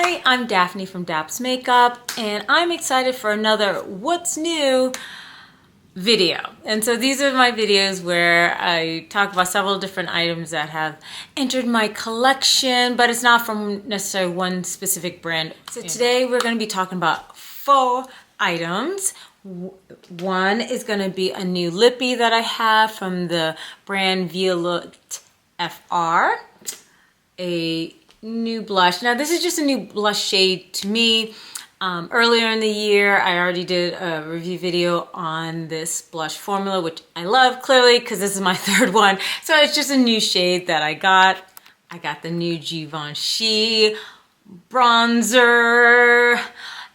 Hi, I'm Daphne from Daps Makeup, and I'm excited for another What's New video. And so these are my videos where I talk about several different items that have entered my collection, but it's not from necessarily one specific brand. So today we're going to be talking about 4 items. One is going to be a new lippy that I have from the brand Velours FR. A new blush. Now this is just a new blush shade to me. Earlier in the year I already did a review video on this blush formula, which I love clearly because this is my 3rd one. So it's just a new shade that I got. I got the new Givenchy bronzer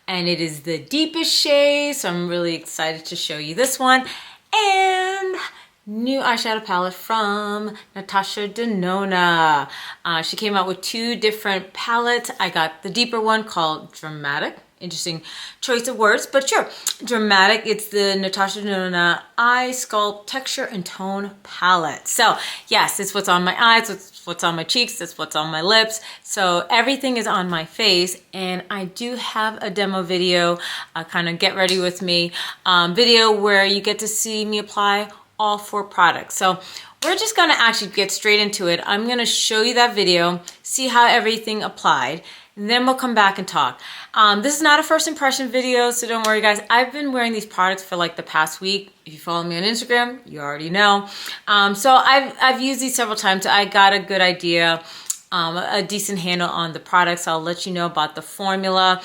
and it is the deepest shade, so I'm really excited to show you this one. And new eyeshadow palette from Natasha Denona. She came out with 2 different palettes. I got the deeper one called Dramatic. Interesting choice of words, but sure. Dramatic, it's the Natasha Denona Eye Sculpt Texture and Tone Palette. So yes, it's what's on my eyes, it's what's on my cheeks, it's what's on my lips. So everything is on my face, and I do have a demo video, kind of get ready with me video where you get to see me apply all 4 products. So we're just gonna actually get straight into it. I'm gonna show you that video, see how everything applied, and then we'll come back and talk. This is not a first impression video, so don't worry guys. I've been wearing these products for like the past week. If you follow me on Instagram, you already know. So I've used these several times. I got a good idea, a decent handle on the products. I'll let you know about the formula.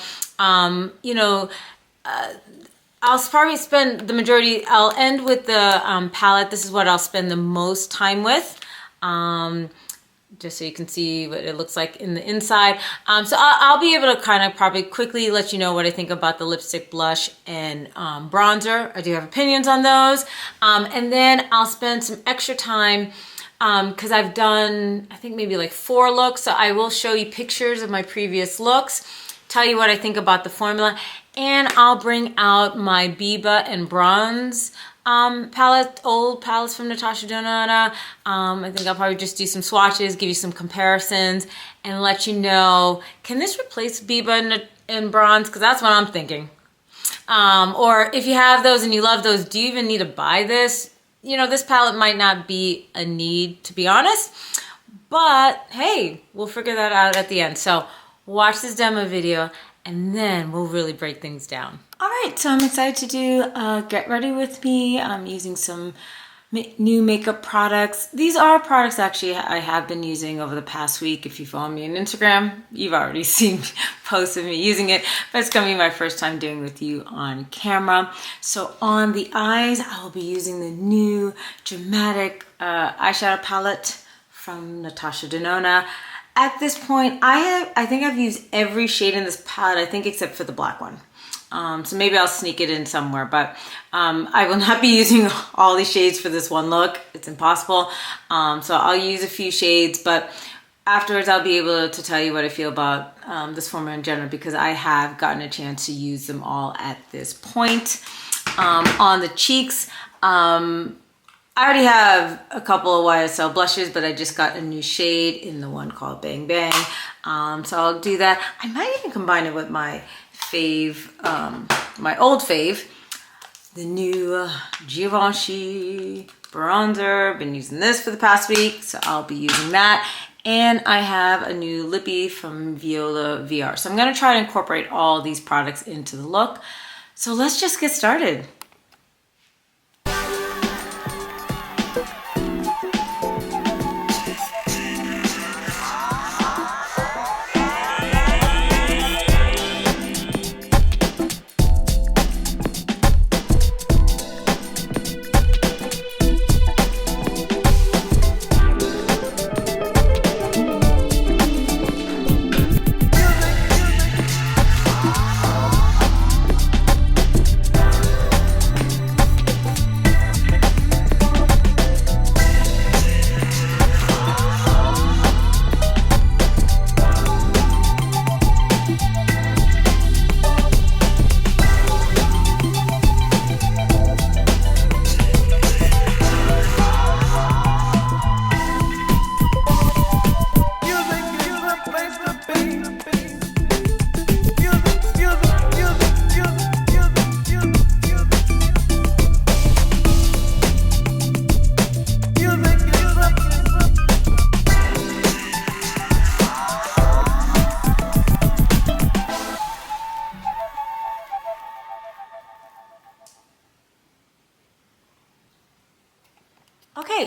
I'll probably spend the majority, I'll end with the palette. This is what I'll spend the most time with, just so you can see what it looks like in the inside. So I'll be able to kind of probably quickly let you know what I think about the lipstick, blush, and bronzer. I do have opinions on those. And then I'll spend some extra time because I've done, I think maybe like 4 looks. So I will show you pictures of my previous looks, tell you what I think about the formula, and I'll bring out my Biba and Bronze palette, old palettes from Natasha Denona. I think I'll probably just do some swatches, give you some comparisons, and let you know, can this replace Biba and Bronze? Because that's what I'm thinking. Or if you have those and you love those, do you even need to buy this? You know, this palette might not be a need, to be honest, but hey, we'll figure that out at the end. So watch this demo video and then we'll really break things down. All right, so I'm excited to do Get Ready With Me. I'm using some new makeup products. These are products actually I have been using over the past week. If you follow me on Instagram, you've already seen posts of me using it, but it's gonna be my first time doing it with you on camera. So on the eyes, I will be using the new Dramatic eyeshadow palette from Natasha Denona. At this point, I think I've used every shade in this palette, I think except for the black one. So maybe I'll sneak it in somewhere, but I will not be using all these shades for this one look. It's impossible. So I'll use a few shades, but afterwards I'll be able to tell you what I feel about this formula in general, because I have gotten a chance to use them all at this point. On the cheeks, I already have a couple of YSL blushes, but I just got a new shade in the one called Bang Bang. So I'll do that. I might even combine it with my fave, my old fave, the new Givenchy bronzer. Been using this for the past week, so I'll be using that. And I have a new lippy from Viola VR. So I'm gonna try to incorporate all these products into the look. So let's just get started.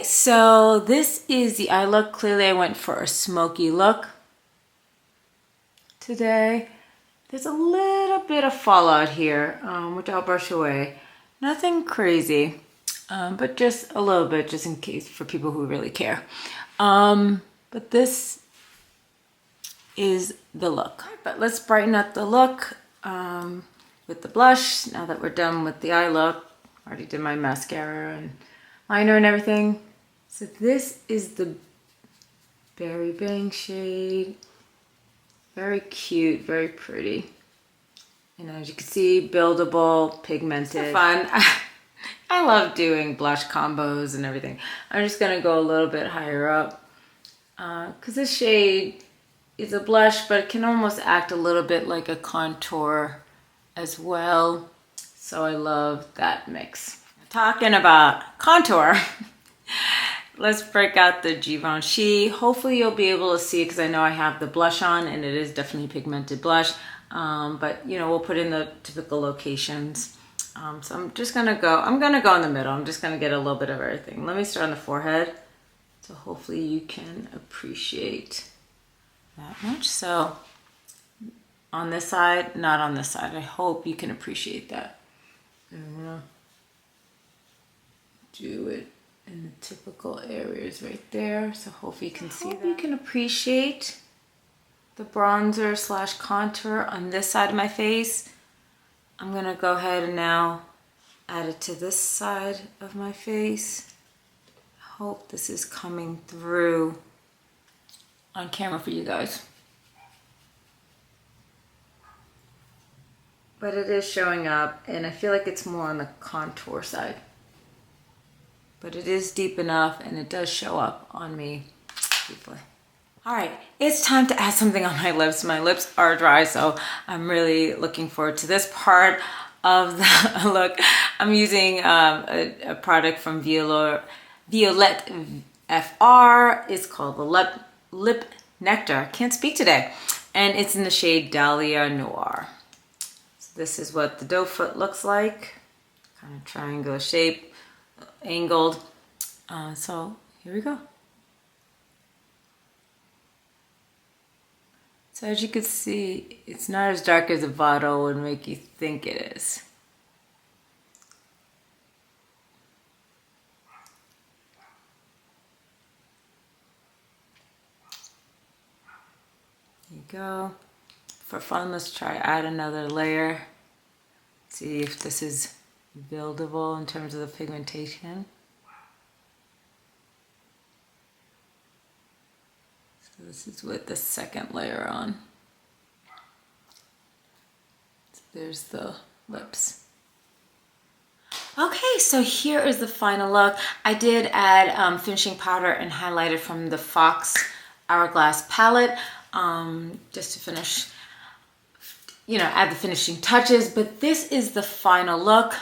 Okay, so this is the eye look. Clearly I went for a smoky look today. There's a little bit of fallout here, which I'll brush away. Nothing crazy, but just a little bit, just in case for people who really care. But this is the look. But let's brighten up the look with the blush. Now that we're done with the eye look, I already did my mascara and liner and everything. So this is the Berry Bang shade. Very cute, very pretty. And as you can see, buildable, pigmented. So fun. I love doing blush combos and everything. I'm just gonna go a little bit higher up because this shade is a blush, but it can almost act a little bit like a contour as well. So I love that mix. Talking about contour, let's break out the Givenchy. Hopefully you'll be able to see it because I know I have the blush on and it is definitely pigmented blush. But you know, we'll put in the typical locations. So I'm gonna go in the middle. I'm just gonna get a little bit of everything. Let me start on the forehead. So hopefully you can appreciate that much. So on this side, not on this side. I hope you can appreciate that. I'm gonna do it in the typical areas right there. So hopefully you can see that. You can appreciate the bronzer slash contour on this side of my face. I'm gonna go ahead and now add it to this side of my face. I hope this is coming through on camera for you guys. But it is showing up and I feel like it's more on the contour side. But it is deep enough and it does show up on me deeply. All right, it's time to add something on my lips. My lips are dry, so I'm really looking forward to this part of the look. I'm using a product from Velours FR. It's called the Lip Nectar. Can't speak today. And it's in the shade Dahlia Noir. So this is what the doe foot looks like. Kind of triangular shape, angled. So here we go. So as you can see, it's not as dark as the bottle would make you think it is. There you go. For fun, let's try add another layer. See if this is buildable in terms of the pigmentation. This is with the second layer on. So there's the lips. Okay, so here is the final look. I did add finishing powder and highlighter from the Fox Hourglass palette just to finish, you know, add the finishing touches. But this is the final look.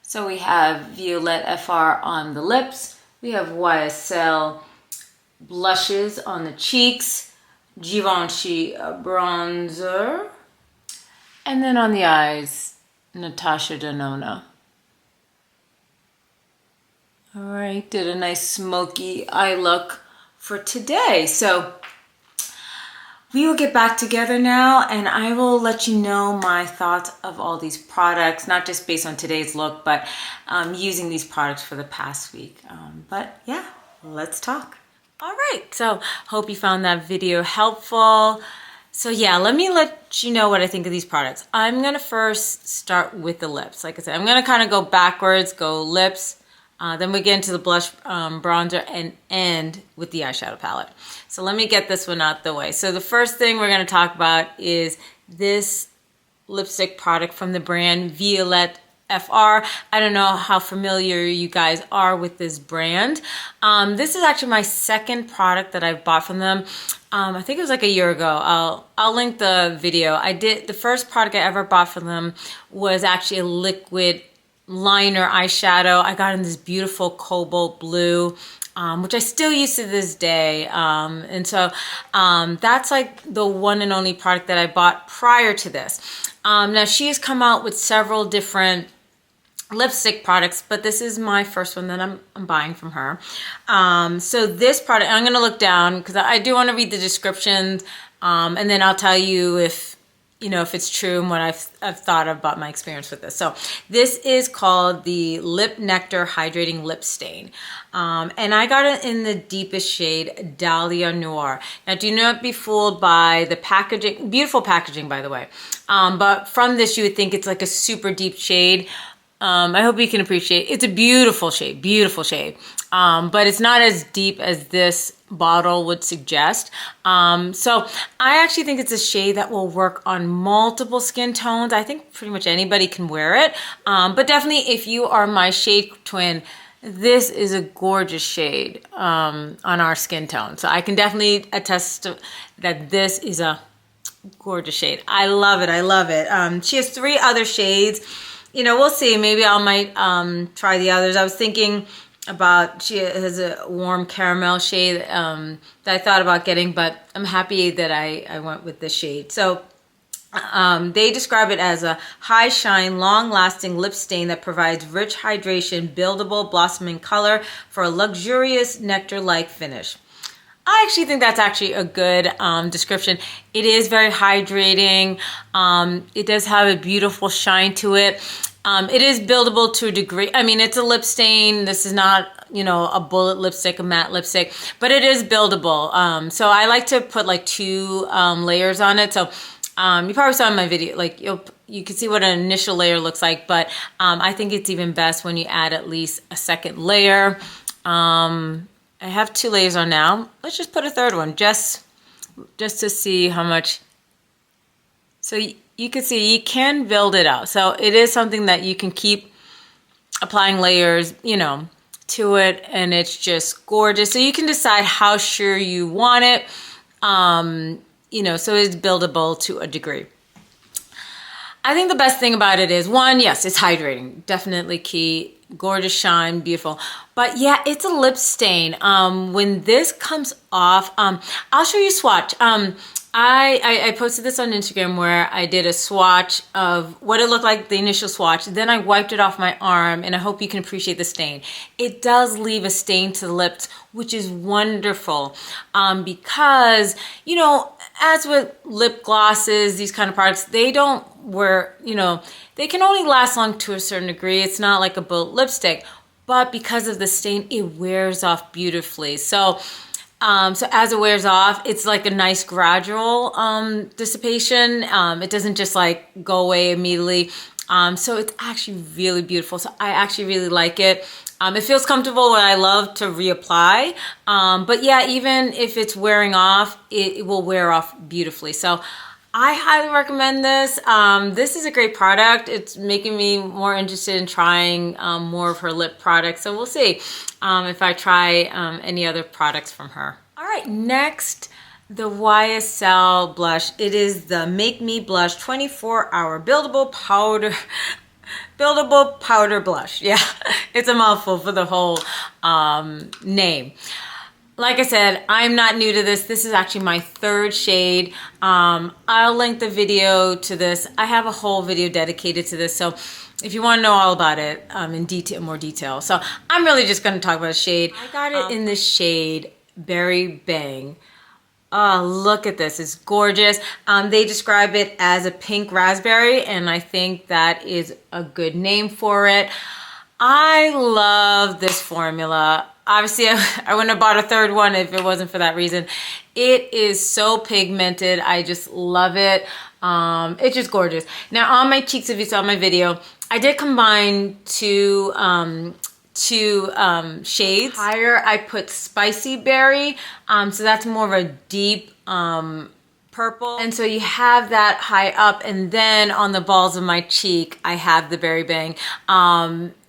So we have Violet FR on the lips. We have YSL blushes on the cheeks, Givenchy bronzer, and then on the eyes, Natasha Denona. All right, did a nice smoky eye look for today. So we will get back together now and I will let you know my thoughts of all these products, not just based on today's look, but using these products for the past week. But yeah, let's talk. All right, so hope you found that video helpful. So yeah, let me let you know what I think of these products. I'm gonna first start with the lips. Like I said, I'm gonna kind of go backwards, go lips, then we get into the blush bronzer and end with the eyeshadow palette. So let me get this one out the way. So the first thing we're gonna talk about is this lipstick product from the brand Violet FR. I don't know how familiar you guys are with this brand. This is actually my second product that I've bought from them. I think it was like a year ago. I'll link the video. The first product I ever bought from them was actually a liquid liner eyeshadow. I got in this beautiful cobalt blue, which I still use to this day. And so that's like the one and only product that I bought prior to this. Now she has come out with several different lipstick products, but this is my first one that I'm buying from her. So this product, I'm going to look down because I do want to read the descriptions, and then I'll tell you if, you know, if it's true and what I've thought about my experience with this. So this is called the Lip Nectar Hydrating Lip Stain. And I got it in the deepest shade, Dahlia Noir. Now, do not be fooled by the packaging. Beautiful packaging, by the way. But from this, you would think it's like a super deep shade. I hope you can appreciate. It's a beautiful shade, but it's not as deep as this bottle would suggest. So I actually think it's a shade that will work on multiple skin tones. I think pretty much anybody can wear it, but definitely if you are my shade twin, this is a gorgeous shade on our skin tone. So I can definitely attest to that this is a gorgeous shade. I love it. I love it. She has 3 other shades. You know, we'll see. Maybe I might try the others. I was thinking about, she has a warm caramel shade that I thought about getting, but I'm happy that I went with this shade. So they describe it as a high shine, long lasting lip stain that provides rich hydration, buildable, blossoming color for a luxurious nectar-like finish. I actually think that's actually a good description. It is very hydrating. It does have a beautiful shine to it. It is buildable to a degree. I mean, it's a lip stain. This is not, you know, a bullet lipstick, a matte lipstick, but it is buildable. So I like to put like 2 layers on it. So you probably saw in my video, like you can see what an initial layer looks like, but I think it's even best when you add at least a second layer. I have 2 layers on now. Let's just put a 3rd one just to see how much. So you can see you can build it out. So it is something that you can keep applying layers, you know, to it, and it's just gorgeous. So you can decide how sure you want it. You know, so it's buildable to a degree. I think the best thing about it is, 1, yes, it's hydrating. Definitely key. Gorgeous shine, beautiful. But yeah, it's a lip stain. When this comes off, I'll show you a swatch. I posted this on Instagram where I did a swatch of what it looked like, the initial swatch. Then I wiped it off my arm, and I hope you can appreciate the stain. It does leave a stain to the lips, which is wonderful, because, you know, as with lip glosses, these kind of products, they don't wear, you know, they can only last long to a certain degree. It's not like a bullet lipstick, but because of the stain, it wears off beautifully. So as it wears off, it's like a nice gradual dissipation. It doesn't just like go away immediately. So it's actually really beautiful. So I actually really like it. It feels comfortable, and I love to reapply. But yeah, even if it's wearing off, it will wear off beautifully. So I highly recommend this. This is a great product. It's making me more interested in trying more of her lip products. So we'll see if I try any other products from her. All right, next, the YSL blush. It is the Make Me Blush 24-Hour Buildable Powder Blush. Yeah, it's a mouthful for the whole name. Like I said, I'm not new to this. This is actually my 3rd shade. I'll link the video to this. I have a whole video dedicated to this, so if you want to know all about it in more detail. So I'm really just going to talk about a shade. I got it in the shade Berry Bang. Oh, look at this. It's gorgeous. They describe it as a pink raspberry, and I think that is a good name for it. I love this formula. Obviously, I wouldn't have bought a 3rd one if it wasn't for that reason. It is so pigmented. I just love it. It's just gorgeous. Now, on my cheeks, if you saw my video, I did combine 2 shades. Higher, I put Spicy Berry. So that's more of a deep purple. And so you have that high up, and then on the balls of my cheek, I have the Berry Bang.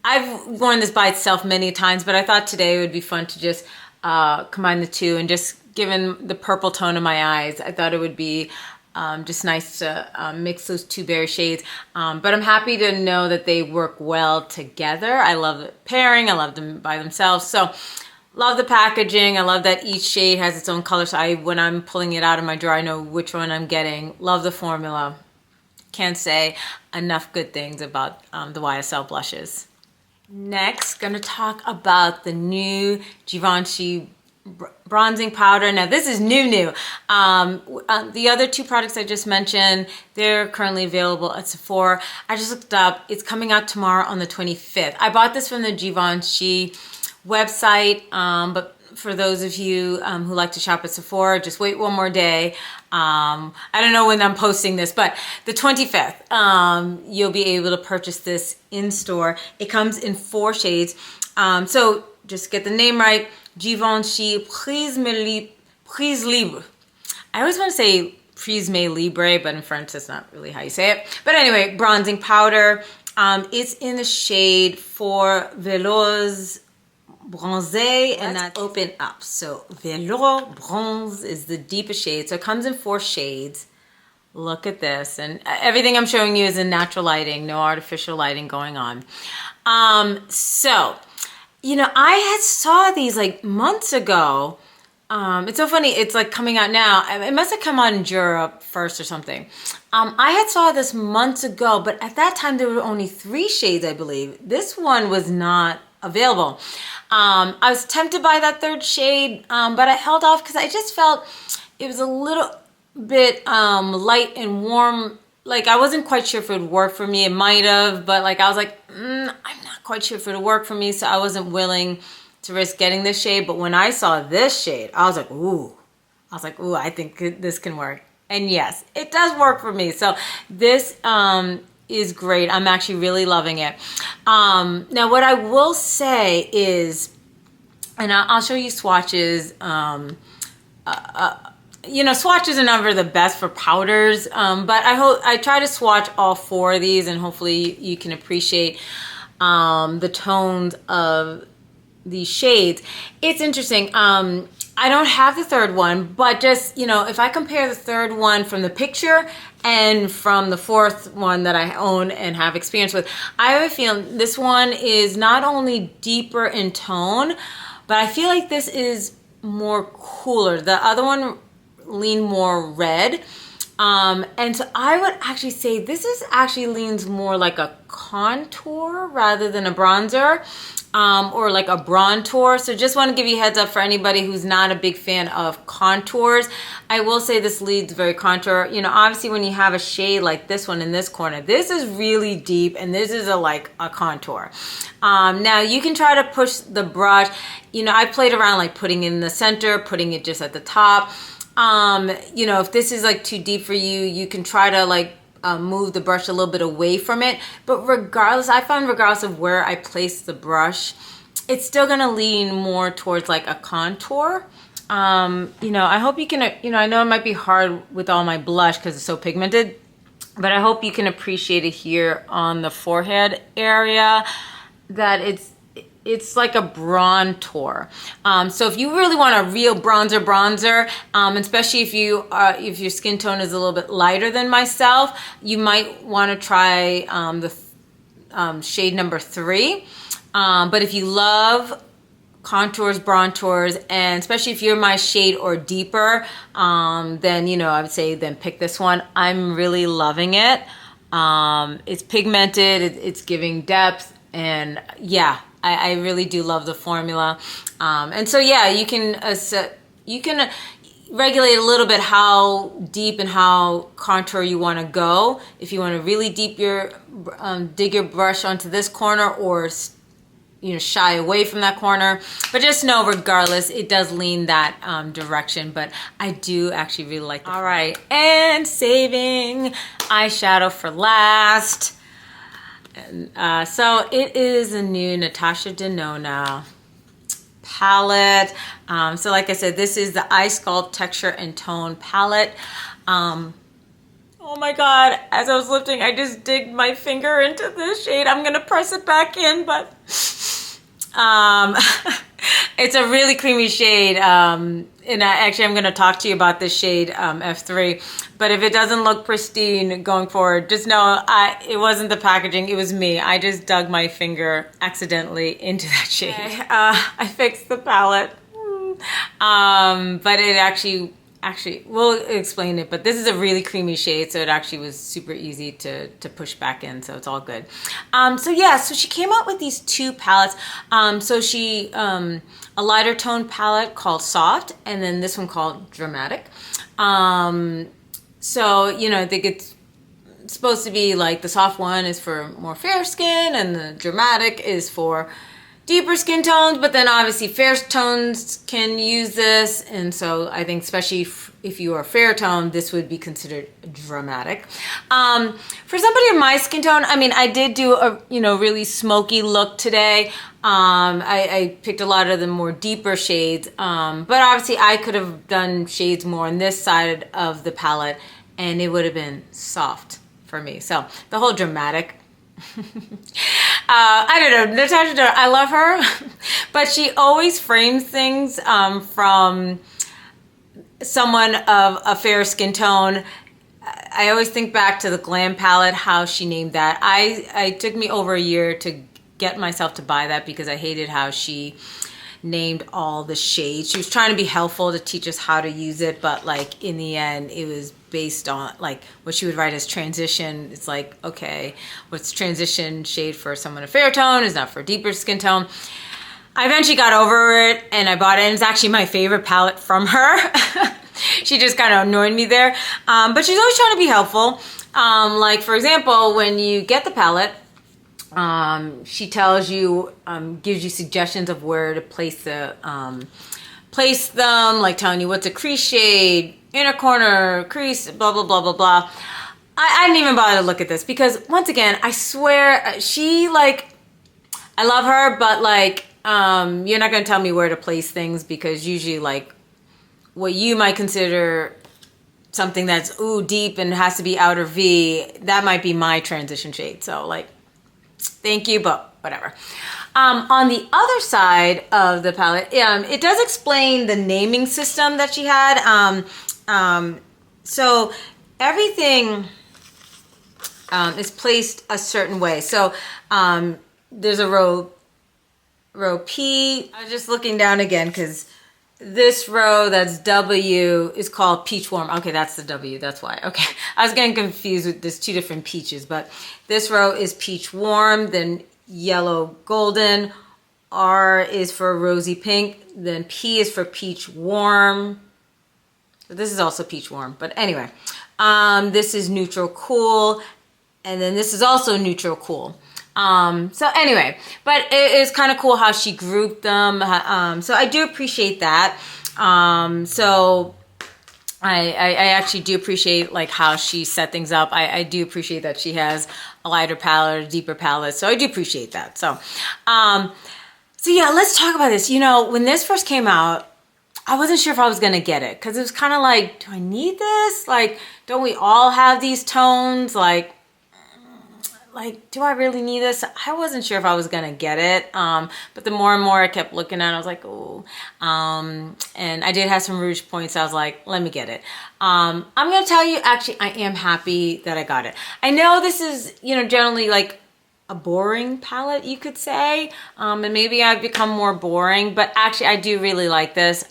I've worn this by itself many times, but I thought today it would be fun to just combine the 2, and just given the purple tone of my eyes, I thought it would be just nice to mix those 2 berry shades. But I'm happy to know that they work well together. I love the pairing. I love them by themselves. So love the packaging. I love that each shade has its own color. So when I'm pulling it out of my drawer, I know which one I'm getting. Love the formula. Can't say enough good things about the YSL blushes. Next, gonna talk about the new Givenchy bronzing powder. Now this is new. The other two products I just mentioned, they're currently available at Sephora. I just looked up, it's coming out tomorrow on the 25th. I bought this from the Givenchy website, but for those of you who like to shop at Sephora, just wait one more day. I don't know when I'm posting this, but the 25th, you'll be able to purchase this in store. It comes in 4 shades. So just get the name right, Givenchy Prisme Libre. I always want to say Prisme Libre, but in French that's not really how you say it. But anyway, bronzing powder. It's in the shade for Velours Bronze, and that's open up. So Velours Bronze is the deepest shade. So it comes in 4 shades. Look at this, and everything I'm showing you is in natural lighting, no artificial lighting going on. So, you know, I had saw these like months ago. It's so funny, it's like coming out now. It must have come out in Europe first or something. I had saw this months ago, but at that time there were only 3 shades, I believe. This one was not available. I was tempted by that 3rd shade, but I held off because I just felt it was a little bit light and warm. Like I wasn't quite sure if it would work for me. It might have, but like I was like, I'm not quite sure if it would work for me, so I wasn't willing to risk getting this shade. But when I saw this shade, I was like, ooh. I think this can work. And yes, it does work for me. So this is great. I'm actually really loving it. Now what I will say is, and I'll show you swatches. You know, swatches are never the best for powders, but I try to swatch all 4 of these, and hopefully you can appreciate the tones of these shades. It's interesting. I don't have the 3rd one, but just, you know, if I compare the 3rd one from the picture and from the 4th one that I own and have experience with, I have a feeling this one is not only deeper in tone, but I feel like this is more cooler. The other one lean more red. And so I would actually say this is actually leans more like a contour rather than a bronzer, or like a bronzer. So just want to give you a heads up for anybody who's not a big fan of contours. I will say this leads very contour. You know, obviously when you have a shade like this one in this corner, this is really deep, and this is like a contour. Now you can try to push the brush. You know, I played around like putting it in the center, putting it just at the top. You know, if this is like too deep for you, you can try to like move the brush a little bit away from it. But regardless, I found regardless of where I place the brush, it's still gonna lean more towards like a contour. You know, I hope you can, you know, I know it might be hard with all my blush because it's so pigmented, but I hope you can appreciate it here on the forehead area, that it's like a bronzer. So if you really want a real bronzer, especially if your skin tone is a little bit lighter than myself, you might want to try the shade number 3. But if you love contours, bronzers, and especially if you're my shade or deeper, then, you know, I would say then pick this one. I'm really loving it. It's pigmented, it's giving depth, and yeah, I really do love the formula. And so yeah, you can regulate a little bit how deep and how contour you want to go. If you want to really deep dig your brush onto this corner, or you know, shy away from that corner. But just know, regardless, it does lean that direction. But I do actually really like it. All right, and saving eyeshadow for last. And, so it is a new Natasha Denona palette. So like I said, this is the Eye Sculpt Texture and Tone palette. Oh my God, as I was lifting, I just digged my finger into this shade. I'm gonna press it back in, but it's a really creamy shade. And actually, I'm gonna talk to you about this shade, F3. But if it doesn't look pristine going forward, just know it wasn't the packaging, it was me. I just dug my finger accidentally into that shade. Okay. I fixed the palette. But it actually, actually, we'll explain it, but this is a really creamy shade, so it actually was super easy to push back in, so it's all good. So yeah, so she came out with these two palettes. So she, a lighter tone palette called Soft, and then this one called Dramatic. So, you know, I think it's supposed to be like the soft one is for more fair skin, and the dramatic is for deeper skin tones, but then obviously fair tones can use this, and so I think especially if you are fair tone, this would be considered dramatic. For somebody of my skin tone, I mean, I did do a, you know, really smoky look today. I picked a lot of the more deeper shades, but obviously I could have done shades more on this side of the palette, and it would have been soft for me. So the whole dramatic, I don't know, Natasha Denona, I love her, but she always frames things from someone of a fair skin tone. I always think back to the Glam palette, how she named that. It took me over a year to get myself to buy that because I hated how she named all the shades. She was trying to be helpful to teach us how to use it, but like in the end it was based on like what she would write as transition. It's like, okay, what's transition shade for someone a fair tone is not for a deeper skin tone. I eventually got over it and I bought it, and it's actually my favorite palette from her. She just kind of annoyed me there, but she's always trying to be helpful. Like for example, when you get the palette, she tells you, gives you suggestions of where to place them, like telling you what's a crease shade, inner corner, crease, blah, blah, blah, blah, blah. I didn't even bother to look at this because once again, I swear she like, I love her, but like, you're not going to tell me where to place things, because usually like what you might consider something that's deep and has to be outer V, that might be my transition shade. So like, thank you, but whatever. On the other side of the palette, it does explain the naming system that she had. So everything is placed a certain way. So there's a row P. I was just looking down again because this row that's W is called Peach Warm. Okay, that's the W, that's why. Okay, I was getting confused with there's two different peaches, but this row is Peach Warm, then Yellow Golden, R is for Rosy Pink, then P is for Peach Warm. This is also Peach Warm, but anyway, this is Neutral Cool, and then this is also Neutral Cool. So anyway, but it is kind of cool how she grouped them. So I do appreciate that. So I actually do appreciate like how she set things up. I do appreciate that she has a lighter palette, a deeper palette. So I do appreciate that. So, so yeah, let's talk about this. You know, when this first came out, I wasn't sure if I was going to get it because it was kind of like, do I need this? Like, don't we all have these tones? Like, do I really need this? I wasn't sure if I was gonna get it, but the more and more I kept looking at it, I was like, oh. And I did have some rouge points. So I was like, let me get it. I'm gonna tell you, actually, I am happy that I got it. I know this is, you know, generally like a boring palette, you could say, and maybe I've become more boring, but actually I do really like this.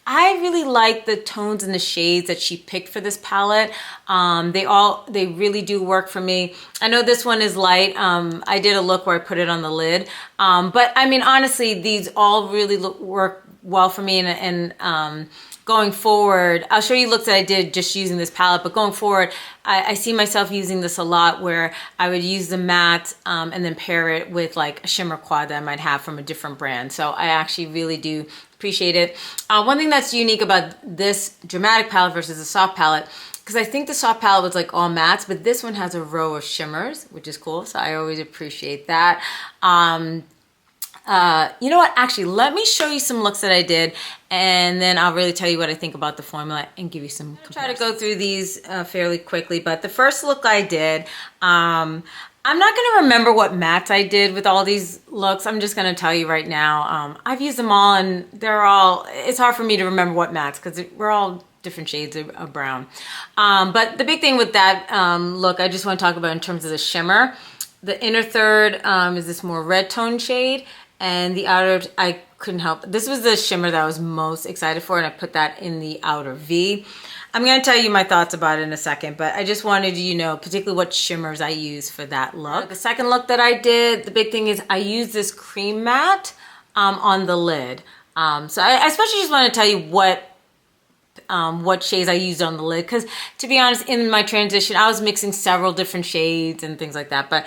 I really like the tones and the shades that she picked for this palette. They really do work for me. I know this one is light. I did a look where I put it on the lid, but I mean, honestly, these all really work well for me, and going forward, I'll show you looks that I did just using this palette, but going forward, I see myself using this a lot, where I would use the matte and then pair it with like a shimmer quad that I might have from a different brand. So I actually really do appreciate it. One thing that's unique about this dramatic palette versus the soft palette, because I think the soft palette was like all mattes, but this one has a row of shimmers, which is cool. So I always appreciate that. You know what, actually, let me show you some looks that I did, and then I'll really tell you what I think about the formula and give you some comparisons. I'll try to go through these fairly quickly, but the first look I did, I'm not going to remember what mattes I did with all these looks. I'm just going to tell you right now. I've used them all, and it's hard for me to remember what mattes, because we're all different shades of brown. But the big thing with that look, I just want to talk about in terms of the shimmer. The inner third is this more red tone shade, and the outer, I couldn't help. This was the shimmer that I was most excited for, and I put that in the outer V. I'm going to tell you my thoughts about it in a second, but I just wanted you to know particularly what shimmers I use for that look. The second look that I did, the big thing is I used this cream matte on the lid. So I especially just want to tell you what shades I used on the lid, because to be honest, in my transition I was mixing several different shades and things like that, but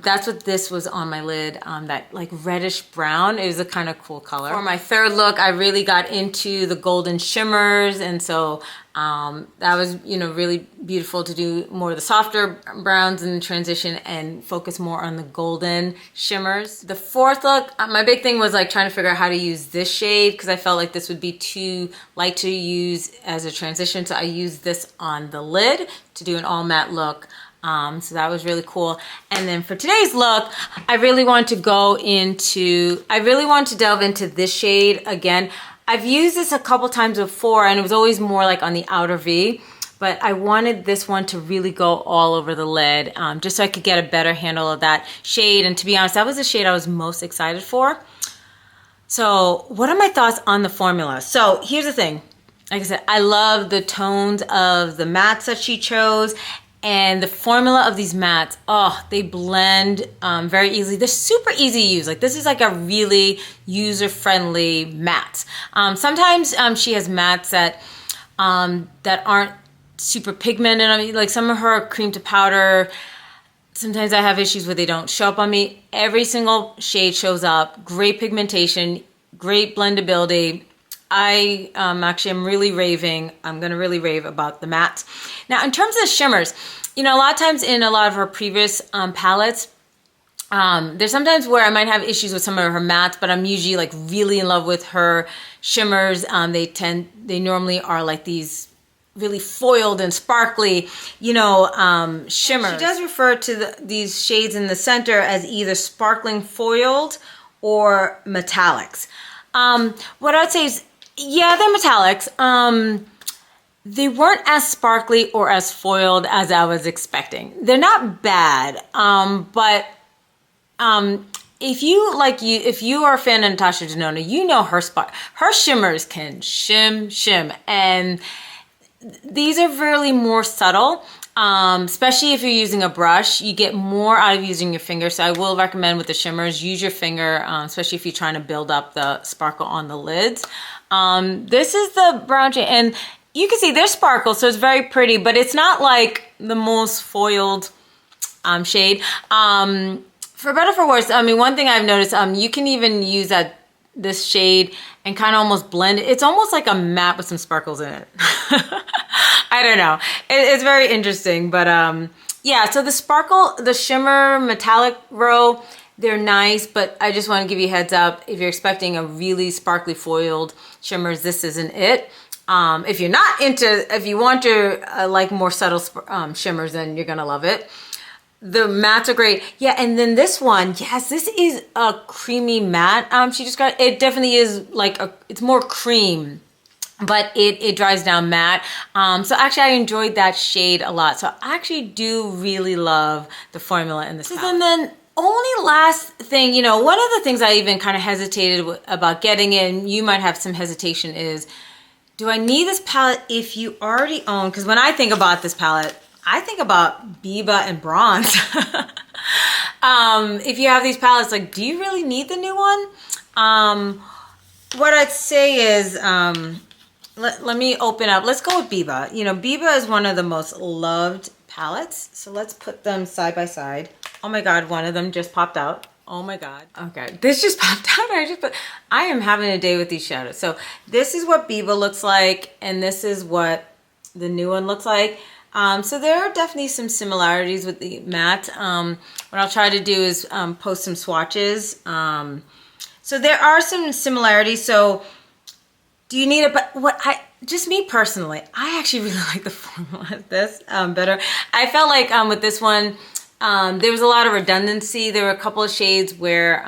that's what this was on my lid, that like reddish brown. It was a kind of cool color. For my third look, I really got into the golden shimmers, and so that was, you know, really beautiful to do more of the softer browns in the transition and focus more on the golden shimmers. The fourth look, my big thing was like trying to figure out how to use this shade, because I felt like this would be too light to use as a transition. So I used this on the lid to do an all matte look. So that was really cool. And then for today's look, I really want to delve into this shade again. I've used this a couple times before, and it was always more like on the outer V, but I wanted this one to really go all over the lid, just so I could get a better handle of that shade. And to be honest, that was the shade I was most excited for. So what are my thoughts on the formula? So here's the thing. Like I said, I love the tones of the mattes that she chose, and the formula of these mattes, oh, they blend very easily. They're super easy to use. Like, this is like a really user-friendly matte. Sometimes she has mattes that aren't super pigmented. I mean, like some of her cream to powder, sometimes I have issues where they don't show up on me. Every single shade shows up. Great pigmentation, great blendability. I actually am really raving. I'm going to really rave about the mattes. Now, in terms of the shimmers, you know, a lot of times in a lot of her previous palettes, there's sometimes where I might have issues with some of her mattes, but I'm usually like really in love with her shimmers. They normally are like these really foiled and sparkly, you know, shimmers. She does refer to these shades in the center as either sparkling foiled or metallics. What I'd say is, yeah, they're metallics. They weren't as sparkly or as foiled as I was expecting. They're not bad, but if you are a fan of Natasha Denona, you know her shimmers can shim, and these are really more subtle. Especially if you're using a brush, you get more out of using your finger. So I will recommend with the shimmers, use your finger, especially if you're trying to build up the sparkle on the lids. This is the brown shade, and you can see there's sparkle, so it's very pretty, but it's not like the most foiled shade. For better or for worse, I mean, one thing I've noticed, you can even use this shade and kind of almost blend it. It's almost like a matte with some sparkles in it. I don't know. It's very interesting, but yeah, so the shimmer metallic row, they're nice, but I just want to give you a heads up. If you're expecting a really sparkly foiled shimmers, this isn't it. If you want to like more subtle shimmers, then you're going to love it. The mattes are great. Yeah, and then this one, yes, this is a creamy matte. It definitely is like it's more cream, but it dries down matte. So actually I enjoyed that shade a lot. So I actually do really love the formula in this palette. And then only last thing, you know, one of the things I even kind of hesitated about getting in, you might have some hesitation, is, do I need this palette if you already own? Because when I think about this palette, I think about Biba and Bronze. If you have these palettes, like, do you really need the new one? What I'd say is, let me open up. Let's go with Biba. You know, Biba is one of the most loved palettes. So let's put them side by side. Oh my God, one of them just popped out. Oh my God. Okay, this just popped out. I am having a day with these shadows. So this is what Biba looks like, and this is what the new one looks like. So there are definitely some similarities with the matte. What I'll try to do is post some swatches. So there are some similarities. So do you need it? But just me personally, I actually really like the formula of this better. I felt like with this one, there was a lot of redundancy. There were a couple of shades where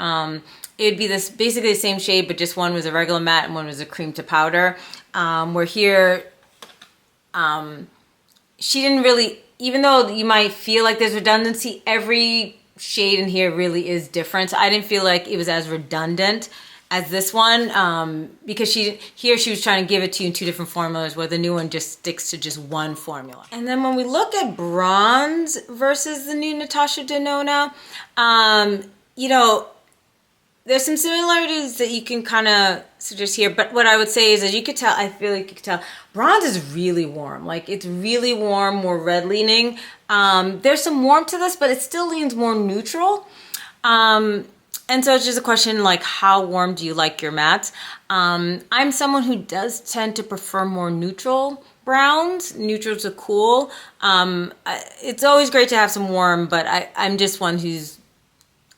it would be basically the same shade, but just one was a regular matte and one was a cream to powder. Where here, she didn't really, even though you might feel like there's redundancy, every shade in here really is different. So I didn't feel like it was as redundant as this one, because she was trying to give it to you in 2 different formulas, where the new one just sticks to just one formula. And then when we look at bronze versus the new Natasha Denona, you know, there's some similarities that you can kind of suggest here, but what I would say is, as you could tell, I feel like you could tell, bronze is really warm. Like, it's really warm, more red leaning. There's some warmth to this, but it still leans more neutral. And so it's just a question, like, how warm do you like your mattes? I'm someone who does tend to prefer more neutral browns. Neutrals are cool. It's always great to have some warm, but I'm just one who's,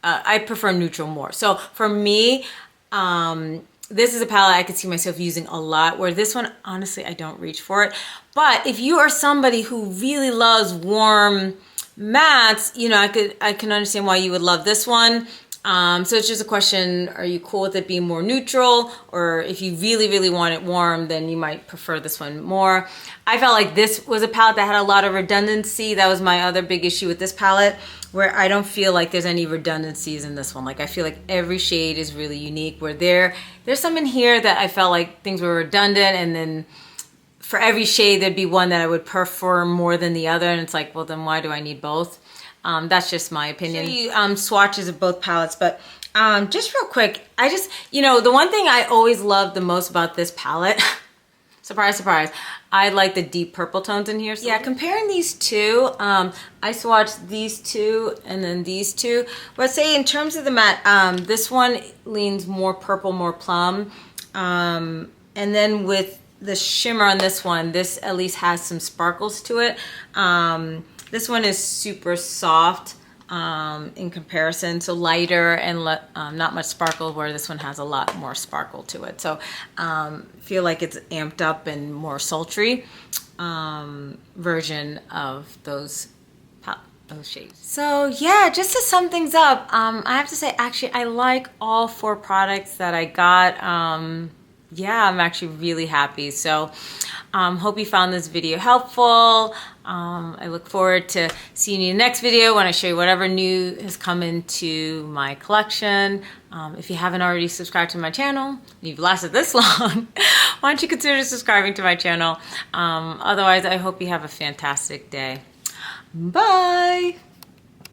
I prefer neutral more. So for me, this is a palette I could see myself using a lot, where this one, honestly, I don't reach for it. But if you are somebody who really loves warm mattes, you know, I can understand why you would love this one. So it's just a question, are you cool with it being more neutral? Or if you really, really want it warm, then you might prefer this one more. I felt like this was a palette that had a lot of redundancy. That was my other big issue with this palette, where I don't feel like there's any redundancies in this one. Like, I feel like every shade is really unique, where there's some in here that I felt like things were redundant, and then for every shade there'd be one that I would prefer more than the other, and it's like, well, then why do I need both? That's just my opinion. I'll show you swatches of both palettes, but just real quick, you know, the one thing I always loved the most about this palette, surprise, surprise, I like the deep purple tones in here. So yeah, comparing these two, I swatched these two and then these two. But I'd say in terms of the matte, this one leans more purple, more plum. And then with the shimmer on this one, this at least has some sparkles to it. This one is super soft in comparison, so lighter and not much sparkle, where this one has a lot more sparkle to it. So feel like it's amped up and more sultry version of those shades. So yeah, just to sum things up, I have to say, actually, I like all 4 products that I got. Yeah, I'm actually really happy. So hope you found this video helpful. I look forward to seeing you in the next video when I show you whatever new has come into my collection. If you haven't already subscribed to my channel, and you've lasted this long, why don't you consider subscribing to my channel? Otherwise, I hope you have a fantastic day. Bye!